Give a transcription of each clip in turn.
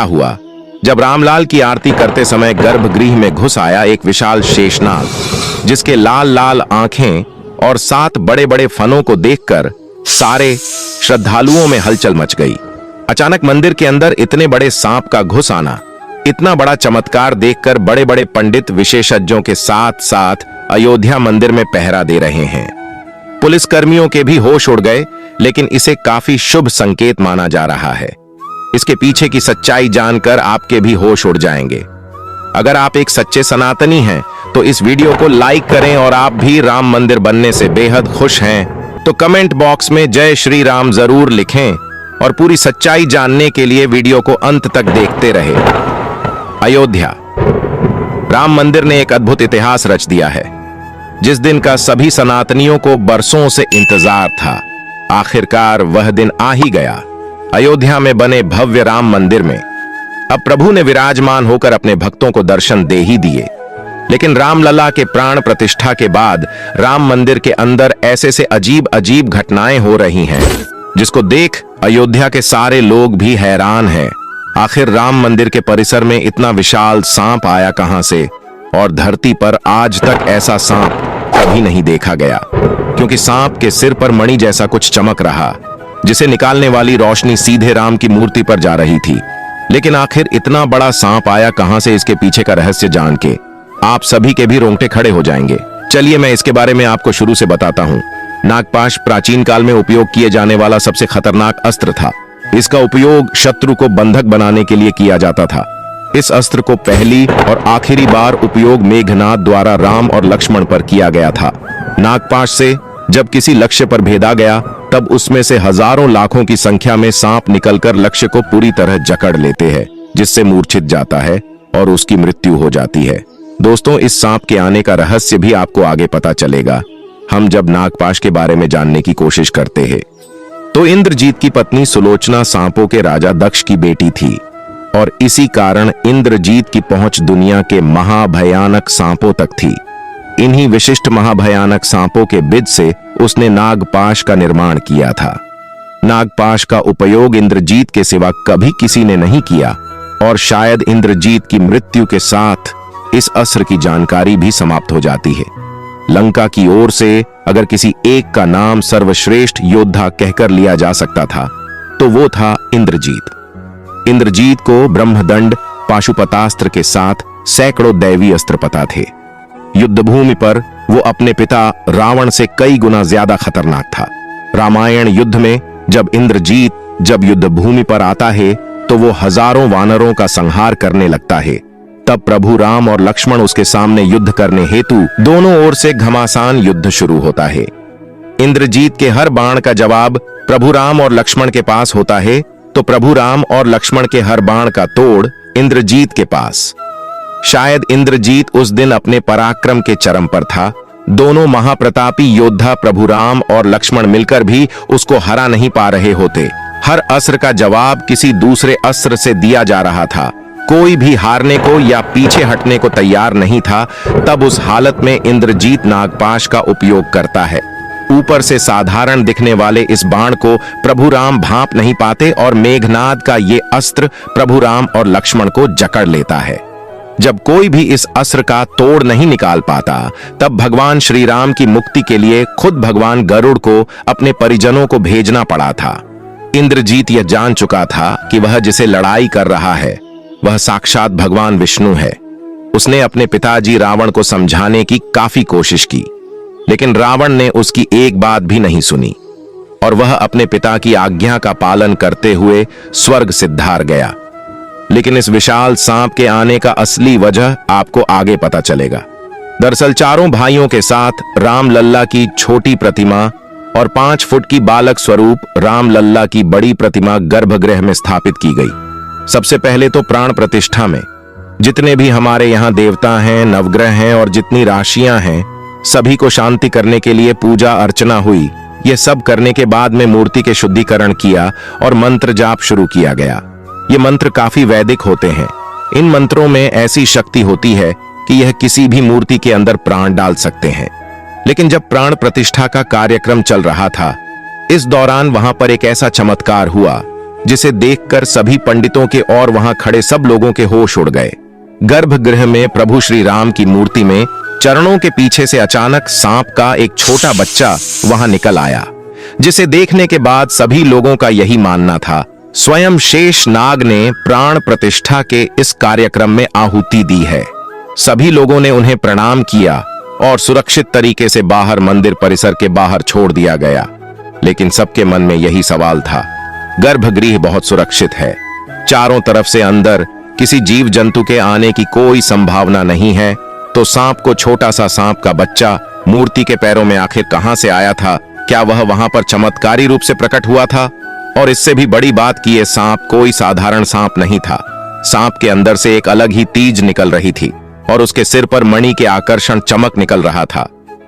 हुआ जब रामलाल की आरती करते समय गर्भगृह में घुस आया एक विशाल शेषनाग, जिसके लाल लाल आंखें और 7 बड़े बड़े फनों को देखकर सारे श्रद्धालुओं में हलचल मच गई। अचानक मंदिर के अंदर इतने बड़े सांप का घुस आना, इतना बड़ा चमत्कार देखकर बड़े बड़े पंडित विशेषज्ञों के साथ साथ अयोध्या मंदिर में पहरा दे रहे हैं। पुलिसकर्मियों के भी होश उड़ गए, लेकिन इसे काफी शुभ संकेत माना जा रहा है। इसके पीछे की सच्चाई जानकर आपके भी होश उड़ जाएंगे। अगर आप एक सच्चे सनातनी हैं तो इस वीडियो को लाइक करें, और आप भी राम मंदिर बनने से बेहद खुश हैं तो कमेंट बॉक्स में जय श्री राम जरूर लिखें, और पूरी सच्चाई जानने के लिए वीडियो को अंत तक देखते रहे। अयोध्या राम मंदिर ने एक अद्भुत इतिहास रच दिया है, जिस दिन का सभी सनातनियों को बरसों से इंतजार था। आखिरकार वह दिन आ ही गया। अयोध्या में बने भव्य राम मंदिर में अब प्रभु ने विराजमान होकर अपने भक्तों को दर्शन दे ही दिए। लेकिन रामलला के प्राण प्रतिष्ठा के बाद राम मंदिर के अंदर ऐसे से अजीब अजीब घटनाएं हो रही हैं, जिसको देख अयोध्या के सारे लोग भी हैरान हैं। आखिर राम मंदिर के परिसर में इतना विशाल सांप आया कहां से, और धरती पर आज तक ऐसा सांप कभी नहीं देखा गया, क्योंकि सांप के सिर पर मणि जैसा कुछ चमक रहा, जिसे निकालने वाली रोशनी सीधे राम की मूर्ति पर जा रही थी। लेकिन आखिर इतना बड़ा सांप आया कहां से, इसके पीछे का रहस्य जान के आप सभी के भी रोंगटे खड़े हो जाएंगे। चलिए मैं इसके बारे में आपको शुरू से बताता हूं। नागपाश प्राचीन काल में उपयोग किए जाने वाला सबसे खतरनाक अस्त्र था। इसका उपयोग शत्रु को बंधक बनाने के लिए किया जाता था। इस अस्त्र को पहली और आखिरी बार उपयोग मेघनाद द्वारा राम और लक्ष्मण पर किया गया था। नागपाश से जब किसी लक्ष्य पर भेदा गया, तब उसमें से हजारों लाखों की संख्या में सांप निकलकर लक्ष्य को पूरी तरह जकड़ लेते हैं, जिससे मूर्छित जाता है और उसकी मृत्यु हो जाती है। दोस्तों, इस सांप के आने का रहस्य भी आपको आगे पता चलेगा, हम जब नागपाश के बारे में जानने की कोशिश करते हैं। तो इंद्रजीत की पत्नी सुलोचना सांपों के राजा दक्ष की बेटी थी, और इसी कारण इंद्रजीत की पहुंच दुनिया के महाभयानक सांपों तक थी। इन्हीं विशिष्ट महाभयानक सांपों के बीज से उसने नागपाश का निर्माण किया था। नागपाश का उपयोग इंद्रजीत के सिवा कभी किसी ने नहीं किया, और शायद इंद्रजीत की मृत्यु के साथ इस अस्त्र की जानकारी भी समाप्त हो जाती है। लंका की ओर से अगर किसी एक का नाम सर्वश्रेष्ठ योद्धा कहकर लिया जा सकता था, तो वो था इंद्रजीत। इंद्रजीत को ब्रह्मदंड पाशुपतास्त्र के साथ सैकड़ों दैवी अस्त्र पता थे। युद्धभूमि पर वो अपने पिता रावण से कई गुना ज्यादा खतरनाक था। रामायण युद्ध में जब इंद्रजीत युद्धभूमि पर आता है, तो वो हजारों वानरों का संहार करने लगता है। तब प्रभु राम और लक्ष्मण उसके सामने युद्ध करने हेतु दोनों ओर से घमासान युद्ध शुरू होता है। इंद्रजीत के हर बाण का जवाब प्रभु राम और लक्ष्मण के पास होता है, तो प्रभु राम और लक्ष्मण के हर बाण का तोड़ इंद्रजीत के पास। शायद इंद्रजीत उस दिन अपने पराक्रम के चरम पर था। दोनों महाप्रतापी योद्धा प्रभु राम और लक्ष्मण मिलकर भी उसको हरा नहीं पा रहे होते। हर अस्त्र का जवाब किसी दूसरे अस्त्र से दिया जा रहा था। कोई भी हारने को या पीछे हटने को तैयार नहीं था। तब उस हालत में इंद्रजीत नागपाश का उपयोग करता है। ऊपर से साधारण दिखने वाले इस बाण को प्रभु राम भांप नहीं पाते, और मेघनाद का ये अस्त्र प्रभु राम और लक्ष्मण को जकड़ लेता है। जब कोई भी इस अस्त्र का तोड़ नहीं निकाल पाता, तब भगवान श्री राम की मुक्ति के लिए खुद भगवान गरुड़ को अपने परिजनों को भेजना पड़ा था। इंद्रजीत यह जान चुका था कि वह जिसे लड़ाई कर रहा है वह साक्षात भगवान विष्णु है। उसने अपने पिताजी रावण को समझाने की काफी कोशिश की, लेकिन रावण ने उसकी एक बात भी नहीं सुनी, और वह अपने पिता की आज्ञा का पालन करते हुए स्वर्ग सिद्धार गया। लेकिन इस विशाल सांप के आने का असली वजह आपको आगे पता चलेगा। दरअसल चारों भाइयों के साथ रामलल्ला की छोटी प्रतिमा और 5 फुट की बालक स्वरूप रामलल्ला की बड़ी प्रतिमा गर्भगृह में स्थापित की गई। सबसे पहले तो प्राण प्रतिष्ठा में जितने भी हमारे यहाँ देवता हैं, नवग्रह हैं और जितनी राशियां हैं, सभी को शांति करने के लिए पूजा अर्चना हुई। यह सब करने के बाद में मूर्ति के शुद्धिकरण किया और मंत्र जाप शुरू किया गया। ये मंत्र काफी वैदिक होते हैं। इन मंत्रों में ऐसी शक्ति होती है कि यह किसी भी मूर्ति के अंदर प्राण डाल सकते हैं। लेकिन जब प्राण प्रतिष्ठा का कार्यक्रम चल रहा था, इस दौरान वहां पर एक ऐसा चमत्कार हुआ जिसे देखकर सभी पंडितों के और वहां खड़े सब लोगों के होश उड़ गए। गर्भगृह में प्रभु श्री राम की मूर्ति में चरणों के पीछे से अचानक सांप का एक छोटा बच्चा वहां निकल आया, जिसे देखने के बाद सभी लोगों का यही मानना था स्वयं शेष नाग ने प्राण प्रतिष्ठा के इस कार्यक्रम में आहुति दी है। सभी लोगों ने उन्हें प्रणाम किया और सुरक्षित तरीके से बाहर मंदिर परिसर के बाहर छोड़ दिया गया। लेकिन सबके मन में यही सवाल था, गर्भगृह बहुत सुरक्षित है, चारों तरफ से अंदर किसी जीव जंतु के आने की कोई संभावना नहीं है, तो सांप को छोटा सा सांप का बच्चा मूर्ति के पैरों में आखिर कहां से आया था? क्या वह वहां पर चमत्कारी रूप से प्रकट हुआ था? और इससे भी बड़ी बात कि यह सांप कोई साधारण सांप नहीं था। सांप के अंदर से एक अलग ही तीज निकल रही थी और उसके सिर पर मणि के आकर्षण चमक निकल रहा था।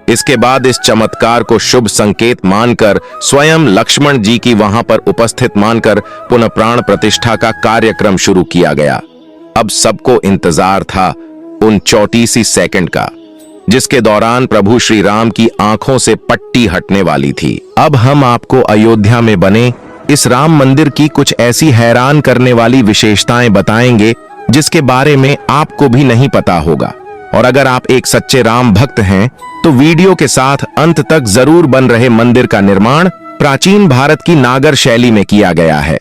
इसके बाद इस चमत्कार को शुभ संकेत मानकर स्वयं लक्ष्मण जी की वहां पर उपस्थित मानकर पुनः प्राण प्रतिष्ठा का कार्यक्रम शुरू किया गया। अब सबको इंतजार था उन 34 सेकंड का, जिसके दौरान प्रभु श्री राम की आंखों से पट्टी हटने वाली थी। अब हम आपको अयोध्या में बने इस राम मंदिर की कुछ ऐसी हैरान करने वाली विशेषताएं बताएंगे जिसके बारे में आपको भी नहीं पता होगा। और अगर आप एक सच्चे राम भक्त हैं तो वीडियो के साथ अंत तक जरूर। बन रहे मंदिर का निर्माण प्राचीन भारत की नागर शैली में किया गया है।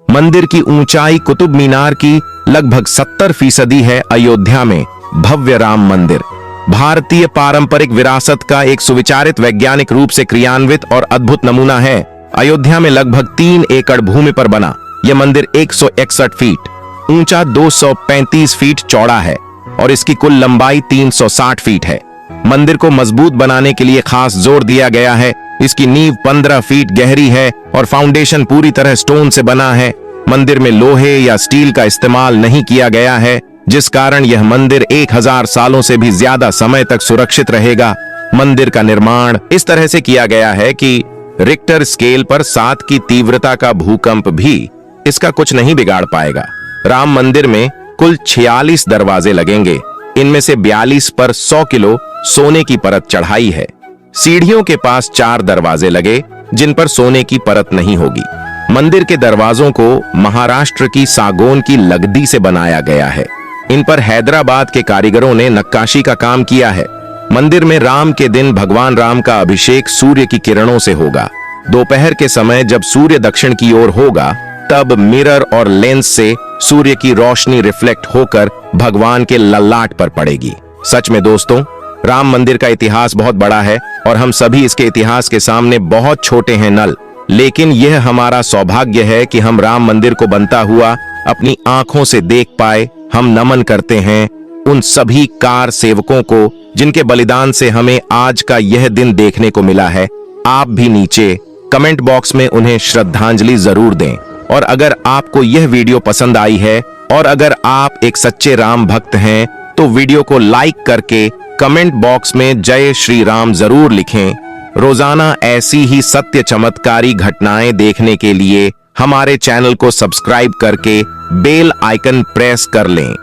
मंदिर की ऊंचाई कुतुब मीनार की लगभग 70% है। अयोध्या में भव्य राम मंदिर भारतीय पारंपरिक विरासत का एक सुविचारित वैज्ञानिक रूप से क्रियान्वित और अद्भुत नमूना है। अयोध्या में लगभग 3 एकड़ भूमि पर बना यह मंदिर 161 फीट ऊंचा, 235 फीट चौड़ा है और इसकी कुल लंबाई 360 फीट है। मंदिर को मजबूत बनाने के लिए खास जोर दिया गया है। इसकी नींव 15 फीट गहरी है और फाउंडेशन पूरी तरह स्टोन से बना है। मंदिर में लोहे या स्टील का इस्तेमाल नहीं किया गया है, जिस कारण यह मंदिर 1000 सालों से भी ज्यादा समय तक सुरक्षित रहेगा। मंदिर का निर्माण इस तरह से किया गया है कि रिक्टर स्केल पर 7 की तीव्रता का भूकंप भी इसका कुछ नहीं बिगाड़ पाएगा। राम मंदिर में कुल 46 दरवाजे लगेंगे। इनमें से 42 पर 100 किलो सोने की परत चढ़ाई है। सीढ़ियों के पास 4 दरवाजे लगे जिन पर सोने की परत नहीं होगी। मंदिर के दरवाजों को महाराष्ट्र की सागौन की लकड़ी से बनाया गया है। इन पर हैदराबाद के कारीगरों ने नक्काशी का काम किया है। मंदिर में राम के दिन भगवान राम का अभिषेक सूर्य की किरणों से होगा। दोपहर के समय जब सूर्य दक्षिण की ओर होगा तब मिरर और लेंस से सूर्य की रोशनी रिफ्लेक्ट होकर भगवान के ललाट पर पड़ेगी। सच में दोस्तों, राम मंदिर का इतिहास बहुत बड़ा है और हम सभी इसके इतिहास के सामने बहुत छोटे हैं नल। लेकिन यह हमारा सौभाग्य है कि हम राम मंदिर को बनता हुआ अपनी आंखों से देख पाए। हम नमन करते हैं उन सभी कार सेवकों को जिनके बलिदान से हमें आज का यह दिन देखने को मिला है। आप भी नीचे कमेंट बॉक्स में उन्हें श्रद्धांजलि जरूर दें। और अगर आपको यह वीडियो पसंद आई है और अगर आप एक सच्चे राम भक्त हैं तो वीडियो को लाइक करके कमेंट बॉक्स में जय श्री राम जरूर लिखें। रोजाना ऐसी ही सत्य चमत्कारी घटनाएं देखने के लिए हमारे चैनल को सब्सक्राइब करके बेल आइकन प्रेस कर लें।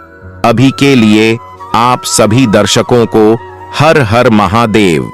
अभी के लिए आप सभी दर्शकों को हर हर महादेव।